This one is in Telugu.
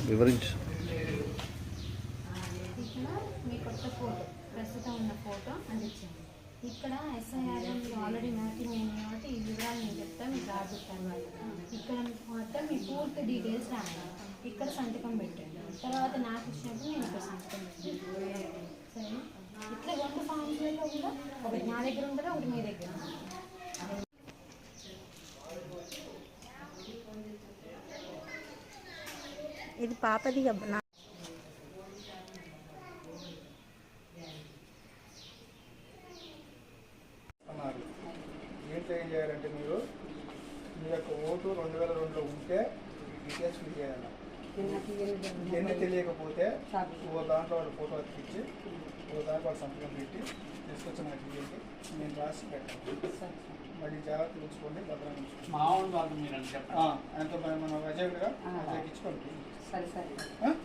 వివరించు. మీ కొత్త ఫోటో ప్రస్తుతం ఉన్న ఫోటో అందించండి. ఇక్కడ ఎస్ఐఆర్ మీరు ఆల్రెడీ మ్యాపింగ్ అయింది కాబట్టి ఈ వివరాలు నేను చెప్తాను, మీకు రాజుతాను. ఇక్కడ మొత్తం మీ పూర్తి డీటెయిల్స్ రాయాలి. ఇక్కడ సంతకం పెట్టండి. తర్వాత నాకు ఇచ్చినప్పుడు నేను ఇక్కడ సంతకం పెట్టండి. సరే, ఇట్లా 2 ఫామ్స్లలో కూడా ఒకటి నా దగ్గర ఉంటుంది, ఒకటి మీ దగ్గర ఉంటుంది. ఇది పాపది ఏం చేయాలంటే మీరు మీ యొక్క ఓటు 2002లో ఉంటే డీటెయిల్స్ ఫిల్ చేయాలి. ఎన్ని తెలియకపోతే ఓ దాంట్లో వాళ్ళ ఫోటో అతికిచ్చి ఓ దాంట్లో వాళ్ళ సంతకం పెట్టి తీసుకొచ్చి నాకు ఇవ్వండి, నేను రాసి పెట్టాను. మళ్ళీ జాగ్రత్త ఉంచుకోండి, భద్రంగా ఉంచుకోండి. ఎంత మన అజయ్గా అజయ్కి ఇచ్చుకోండి.